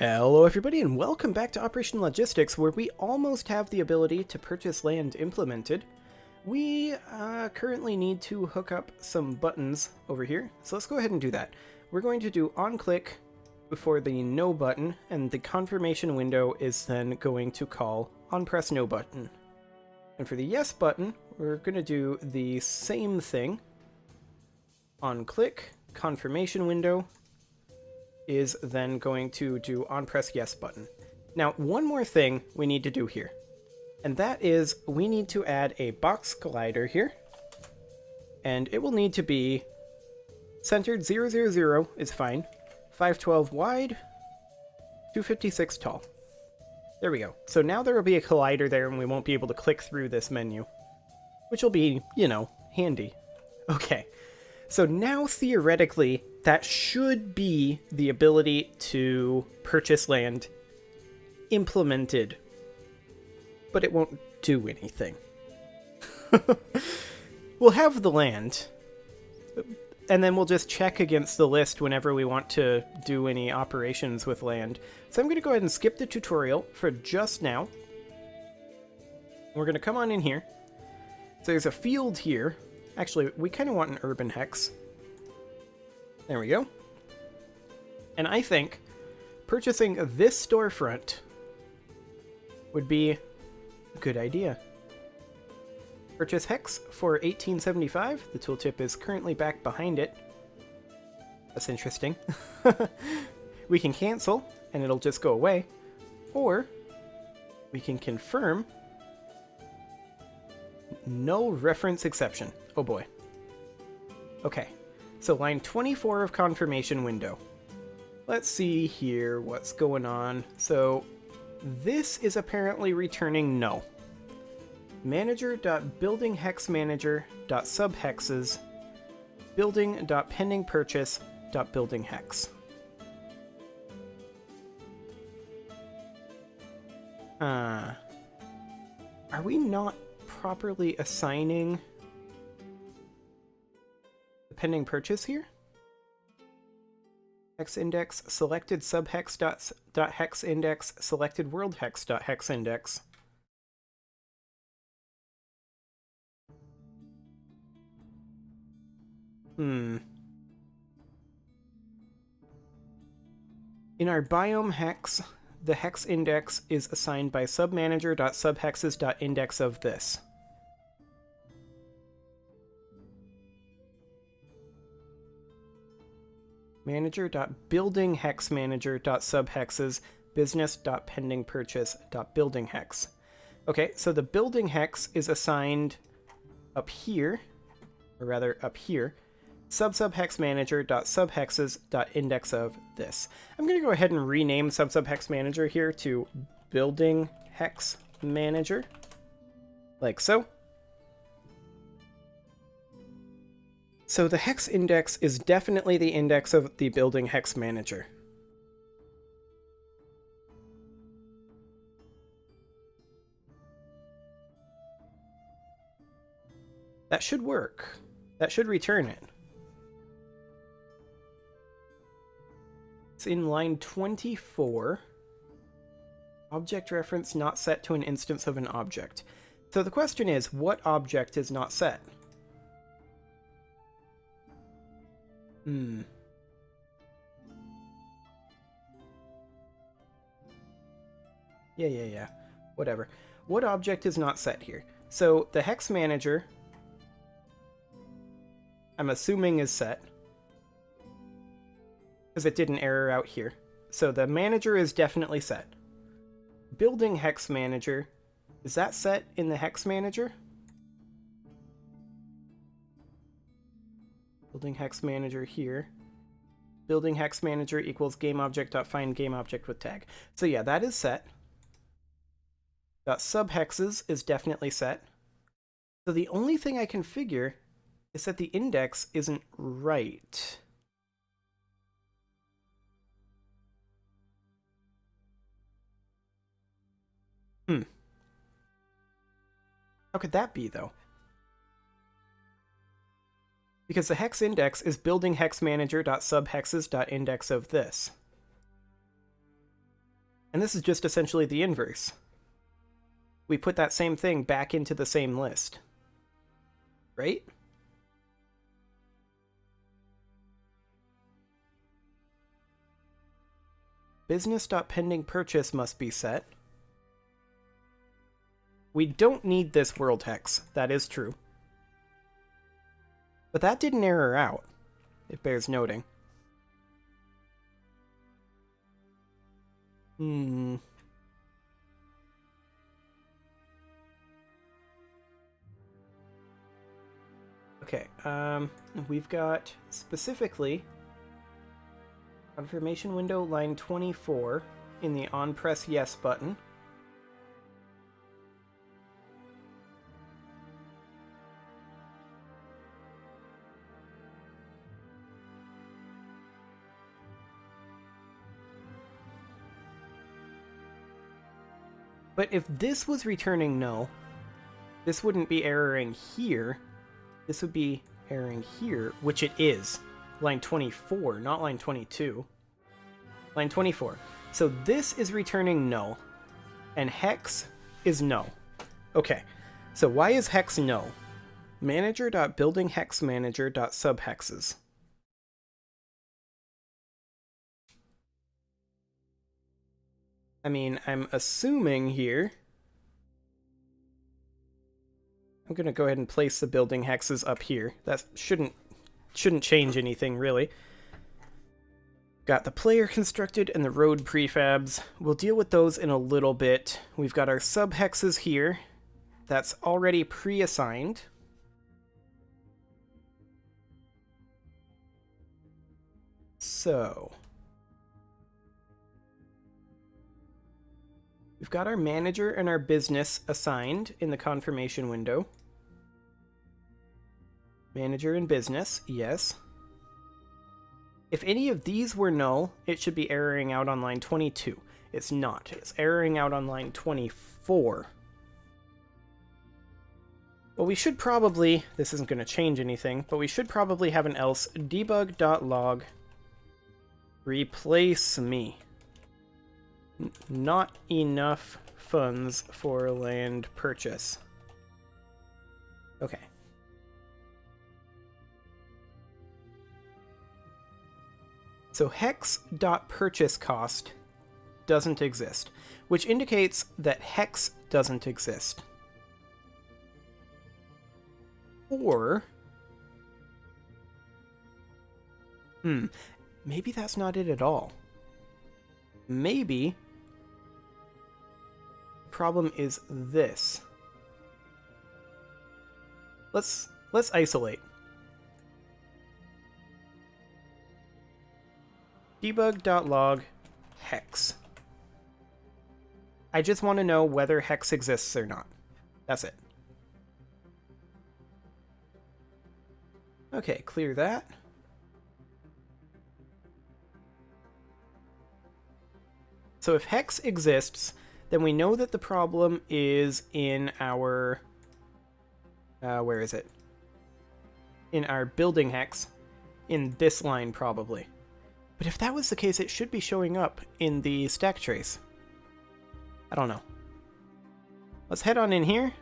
Hello everybody and welcome back to Operation Logistics, where we almost have the ability to purchase land implemented. We currently need to hook up some buttons over here, so let's go ahead and do that. We're going to do on-click before the no button, and the confirmation window is then going to call on-press no button. And for the yes button, we're going to do the same thing. On-click, confirmation window, is then going to do on-press yes button. Now, one more thing we need to do here, and that is we need to add a box collider here, and it will need to be centered 000 is fine, 512 wide, 256 tall. There we go. So now there will be a collider there and we won't be able to click through this menu, which will be, you know, handy. Okay. So now, theoretically, that should be the ability to purchase land implemented, but it won't do anything. We'll have the land, and then we'll just check against the list whenever we want to do any operations with land. So I'm going to go ahead and skip the tutorial for just now. We're going to come on in here. So there's a field here. Actually, we kind of want an urban hex. There we go. And I think purchasing this storefront would be a good idea. Purchase hex for 1875. The tooltip is currently back behind it. That's interesting. We can cancel, and it'll just go away. Or we can confirm. No reference exception. Oh boy. Okay, so line 24 of confirmation window. Let's see here what's going on. So this is apparently returning no. Manager.buildingHexManager.subhexes building.pendingpurchase.buildinghex. Are we not properly assigning the pending purchase here? Hex index selected subhex dot hex index selected world hex dot hex index. In our biome hex, the hex index is assigned by submanager.subhexes.index of this. Manager.buildingHexManager.subhexes business.pendingpurchase.buildinghex. Okay, so the building hex is assigned up here, or rather up here, subhexmanager.subhexes.index of this. I'm going to go ahead and rename subhexmanager here to building hex manager, like so. So the hex index is definitely the index of the building hex manager. That should work. That should return it. It's in line 24. Object reference not set to an instance of an object. So the question is, what object is not set? Yeah. Whatever. What object is not set here? So the hex manager, I'm assuming, is set, because it did an error out here. So the manager is definitely set. Building hex manager, is that set in the hex manager? Building hex manager here. Building hex manager equals gameObject.find gameObject with tag. So yeah, that is set. .subhexes is definitely set. So the only thing I can figure is that the index isn't right. How could that be, though? Because the hex index is building hexmanager.subhexes.index of this. And this is just essentially the inverse. We put that same thing back into the same list. Right? Business.pending purchase must be set. We don't need this world hex. That is true. But that didn't error out. It bears noting. Okay, we've got specifically confirmation window line 24 in the on press yes button. But if this was returning no, this wouldn't be erroring here. This would be erroring here, which it is. Line 24, not line 22. Line 24. So this is returning no, and hex is no. Okay, so why is hex no? Manager.buildingHexManager.subhexes. I mean, I'm assuming here. I'm going to go ahead and place the building hexes up here. That shouldn't change anything, really. Got the player constructed and the road prefabs. We'll deal with those in a little bit. We've got our subhexes here. That's already pre-assigned. So we've got our manager and our business assigned in the confirmation window. Manager and business, yes. If any of these were null, it should be erroring out on line 22. It's not. It's erroring out on line 24. Well, we should probably, this isn't going to change anything, but we should probably have an else debug.log replace me. Not enough funds for land purchase. Okay. So hex.purchaseCost doesn't exist, which indicates that hex doesn't exist. Or maybe that's not it at all. Maybe the problem is this. Let's isolate. Debug.log hex. I just want to know whether hex exists or not. That's it. Okay, clear that. So if hex exists, then we know that the problem is in our... where is it? In our building hex. In this line, probably. But if that was the case, it should be showing up in the stack trace. I don't know. Let's head on in here.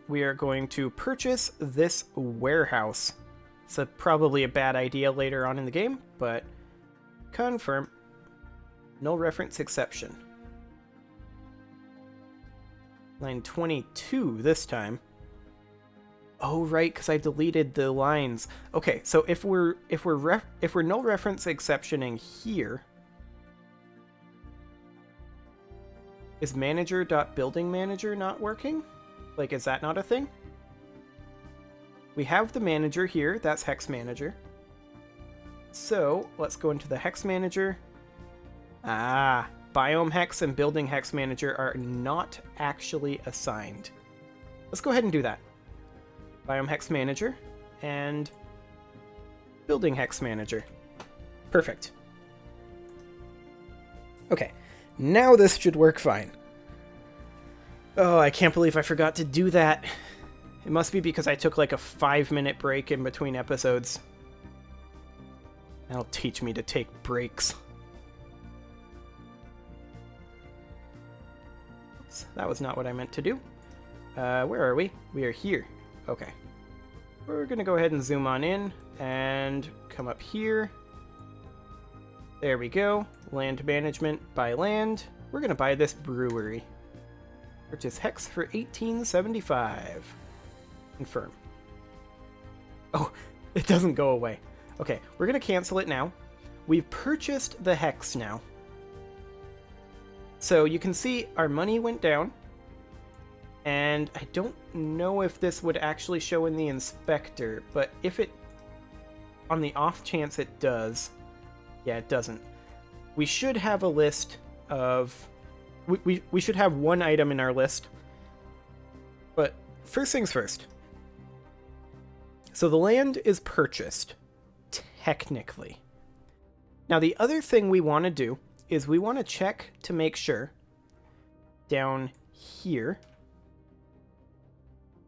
We are going to purchase this warehouse. It's probably a bad idea later on in the game, but confirm. Null reference exception. Line 22 this time. Oh, right, because I deleted the lines. Okay, so if we're null reference exceptioning here, is manager.buildingManager not working? Like, is that not a thing? We have the manager here. That's hex manager. So let's go into the hex manager. Ah, biome hex and building hex manager are not actually assigned. Let's go ahead and do that. Biome hex manager and building hex manager. Perfect. Okay, now this should work fine. Oh, I can't believe I forgot to do that. It must be because I took like a 5-minute break in between episodes. That'll teach me to take breaks. Oops, that was not what I meant to do. Where are we? We are here. Okay. We're going to go ahead and zoom on in and come up here. There we go. Land management, buy land. We're going to buy this brewery. Purchase hex for 1875. Confirm. Oh, it doesn't go away. Okay, we're going to cancel it now. We've purchased the hex now. So you can see our money went down. And I don't know if this would actually show in the inspector, but if it, on the off chance it does, yeah, it doesn't. We should have a list of, we should have one item in our list. But first things first. So the land is purchased, technically. Now the other thing we want to do is we want to check to make sure down here,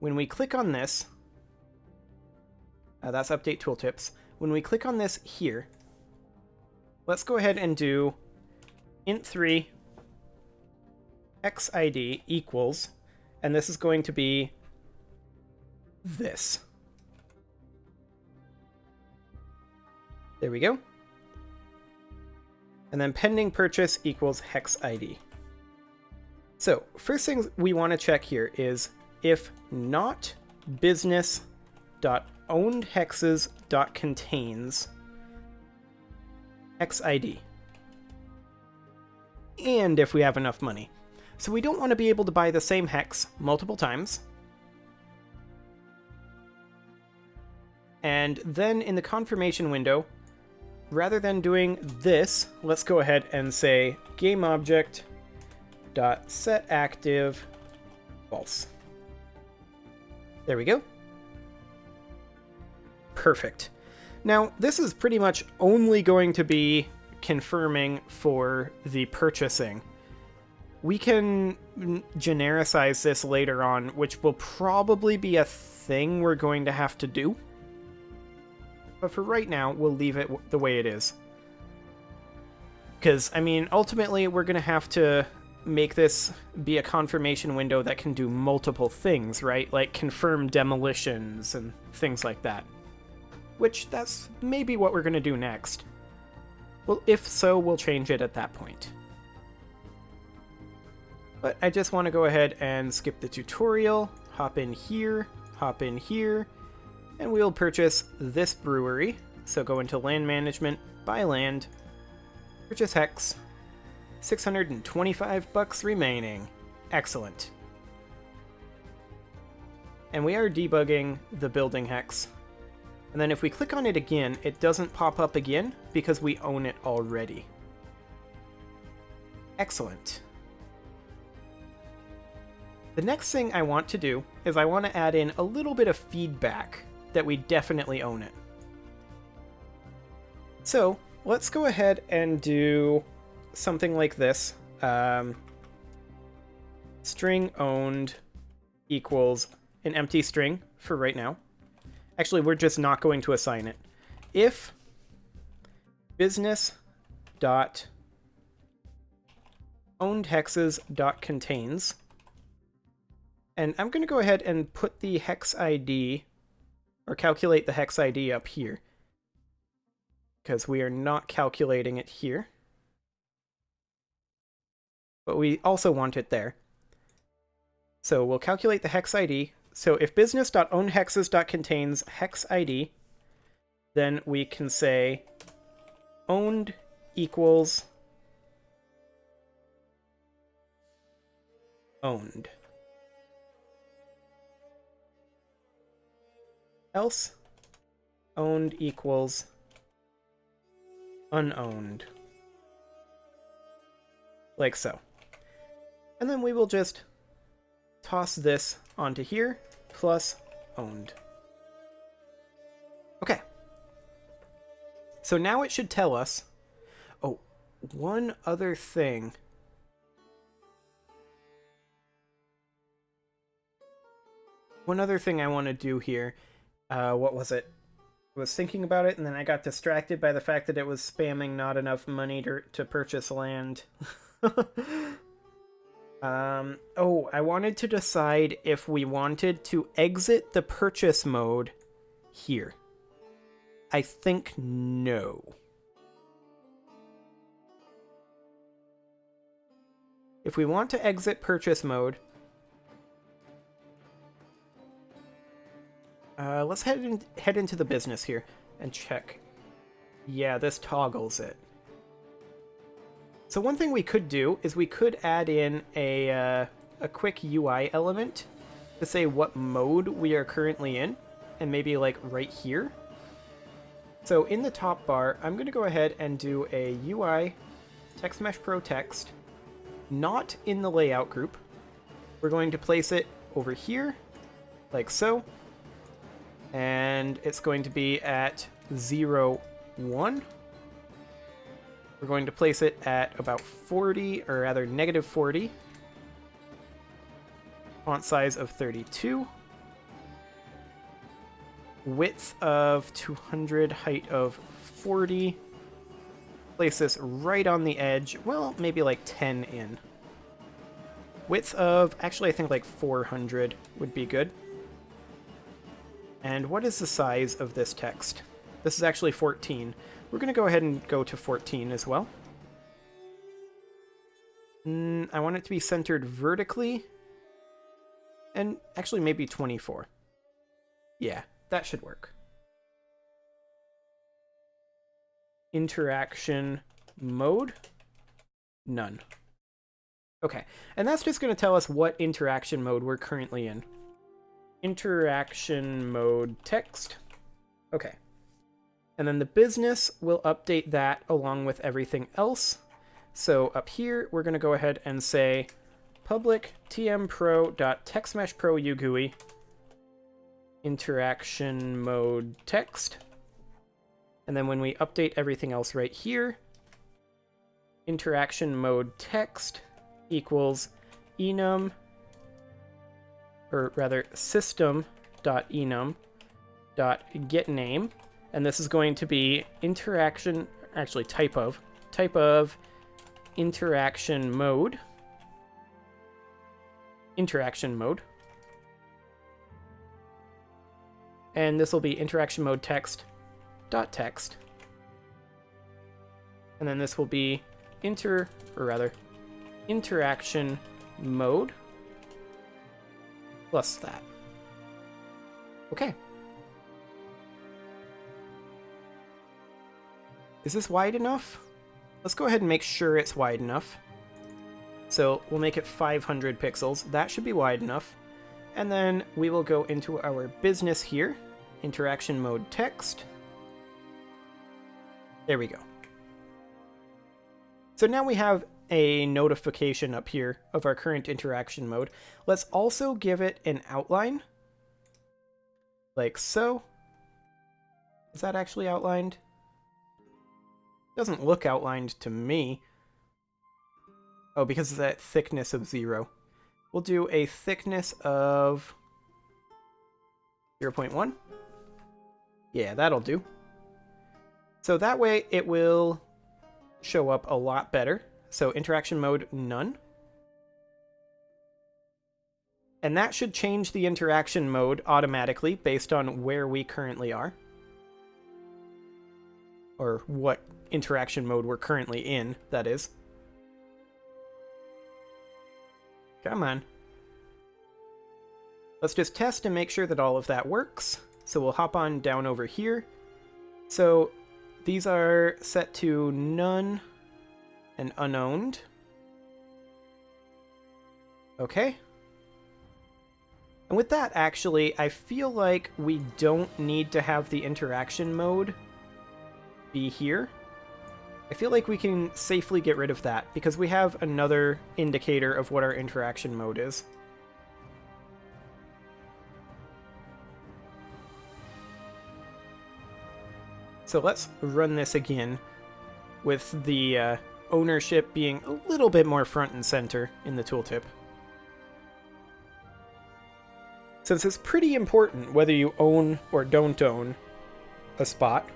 when we click on this, that's update tooltips. When we click on this here, let's go ahead and do int3 xid equals, and this is going to be this. There we go. And then pending purchase equals hex ID. So first thing we want to check here is if not business.ownedhexes.contains hex ID. And if we have enough money. So we don't want to be able to buy the same hex multiple times. And then in the confirmation window, rather than doing this, let's go ahead and say GameObject.setActive false. There we go. Perfect. Now, this is pretty much only going to be confirming for the purchasing. We can genericize this later on, which will probably be a thing we're going to have to do. But for right now, we'll leave it the way it is. Because, I mean, ultimately, we're going to have to make this be a confirmation window that can do multiple things, right? Like confirm demolitions and things like that. Which, that's maybe what we're going to do next. Well, if so, we'll change it at that point. But I just want to go ahead and skip the tutorial, hop in here, and we'll purchase this brewery. So go into land management, buy land, purchase hex, $625 remaining. Excellent. And we are debugging the building hex. And then if we click on it again, it doesn't pop up again because we own it already. Excellent. The next thing I want to do is I want to add in a little bit of feedback that we definitely own it. So let's go ahead and do something like this. String owned equals an empty string for right now. Actually, we're just not going to assign it. If business.ownedhexes.contains, and I'm going to go ahead and put the hex ID, or calculate the hex ID up here, because we are not calculating it here. But we also want it there. So we'll calculate the hex ID. So if business.ownedhexes.contains hex ID, then we can say owned equals owned. Else owned equals unowned. Like so. And then we will just toss this onto here, plus owned. Okay. So now it should tell us, oh, one other thing. One other thing I want to do here. What was it? I was thinking about it, and then I got distracted by the fact that it was spamming not enough money to purchase land. Oh, I wanted to decide if we wanted to exit the purchase mode here. I think no. If we want to exit purchase mode, let's head into the business here and check. Yeah, this toggles it. So one thing we could do is we could add in a quick UI element to say what mode we are currently in, and maybe like right here. So in the top bar, I'm going to go ahead and do a UI text mesh pro text, not in the layout group. We're going to place it over here, like so, and it's going to be at 0, 1. We're going to place it at about 40, or rather negative 40. Font size of 32. Width of 200, height of 40. Place this right on the edge. Well, maybe like 10 in. Width of, actually I think like 400 would be good. And what is the size of this text? This is actually 14. We're going to go ahead and go to 14 as well. I want it to be centered vertically. And actually maybe 24. Yeah, that should work. Interaction mode? None. Okay, and that's just going to tell us what interaction mode we're currently in. Interaction mode text. Okay. And then the business will update that along with everything else. So up here, we're going to go ahead and say public tmpro.textmeshProUGUI interaction mode text. And then when we update everything else right here, interaction mode text equals enum, or rather system.enum.getName. And this is going to be interaction, actually type of interaction mode. And this will be interaction mode text. And then this will be interaction mode plus that. Okay. Is this wide enough? Let's go ahead and make sure it's wide enough. So we'll make it 500 pixels. That should be wide enough. And then we will go into our business here. Interaction mode text. There we go. So now we have a notification up here of our current interaction mode. Let's also give it an outline. Like so. Is that actually outlined? Doesn't look outlined to me. Oh, because of that thickness of 0. We'll do a thickness of 0.1. Yeah, that'll do. So that way it will show up a lot better. So interaction mode, none. And that should change the interaction mode automatically based on where we currently are. Or what interaction mode we're currently in, that is. Come on. Let's just test and make sure that all of that works. So we'll hop on down over here. So these are set to none and unowned. Okay. And with that, actually, I feel like we don't need to have the interaction mode be here. I feel like we can safely get rid of that because we have another indicator of what our interaction mode is. So let's run this again with the ownership being a little bit more front and center in the tooltip. Since it's pretty important whether you own or don't own a spot.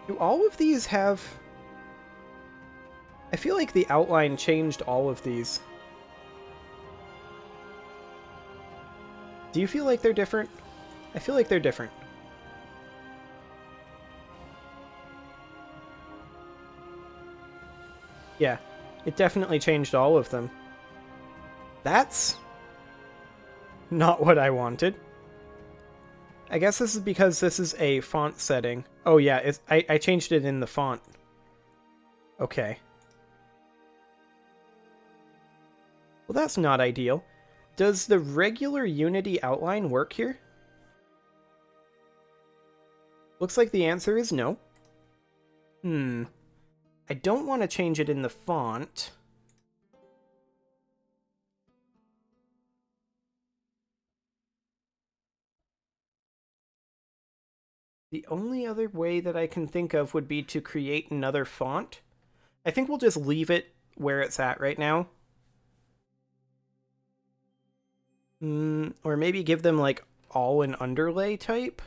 Do all of these have... I feel like the outline changed all of these. Do you feel like they're different? I feel like they're different. Yeah, it definitely changed all of them. That's not what I wanted. I guess this is because this is a font setting. Oh yeah, I changed it in the font. Okay. Well, that's not ideal. Does the regular Unity outline work here? Looks like the answer is no. I don't want to change it in the font. The only other way that I can think of would be to create another font. I think we'll just leave it where it's at right now. Or maybe give them, like, all an underlay type?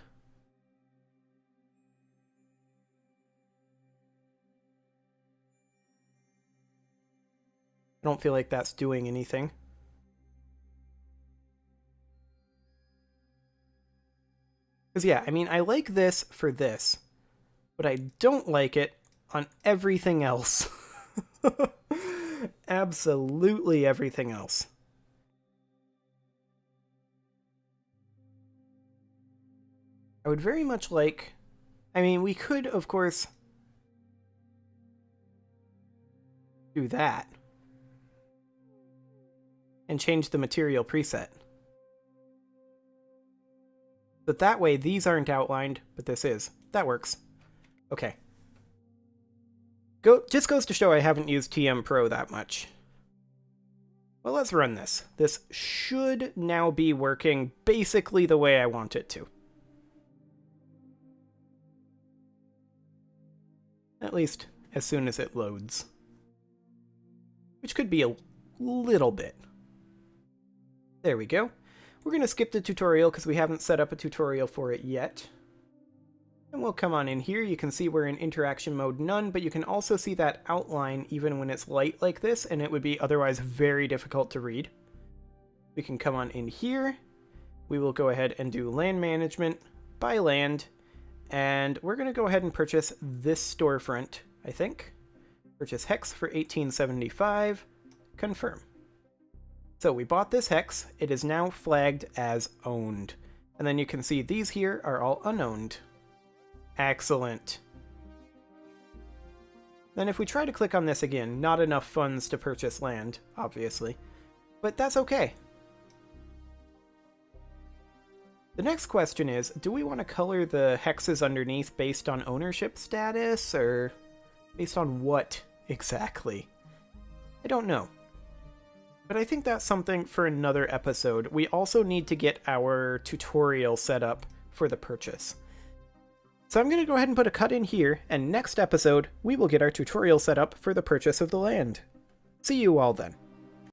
I don't feel like that's doing anything. Because, yeah, I mean, I like this for this, but I don't like it on everything else. Absolutely everything else. I would very much like... I mean, we could, of course, do that. And change the material preset. But that way, these aren't outlined, but this is. That works. Okay. Just goes to show I haven't used TM Pro that much. Well, let's run this. This should now be working basically the way I want it to. At least, as soon as it loads. Which could be a little bit. There we go. We're going to skip the tutorial because we haven't set up a tutorial for it yet. And we'll come on in here. You can see we're in interaction mode none, but you can also see that outline even when it's light like this, and it would be otherwise very difficult to read. We can come on in here. We will go ahead and do land management, buy land, and we're going to go ahead and purchase this storefront, I think. Purchase hex for 1875. Confirm. So we bought this hex. It is now flagged as owned. And then you can see these here are all unowned. Excellent. Then if we try to click on this again, not enough funds to purchase land, obviously. But that's okay. The next question is, do we want to color the hexes underneath based on ownership status, or based on what exactly? I don't know. But I think that's something for another episode. We also need to get our tutorial set up for the purchase. So I'm going to go ahead and put a cut in here, and next episode, we will get our tutorial set up for the purchase of the land. See you all then.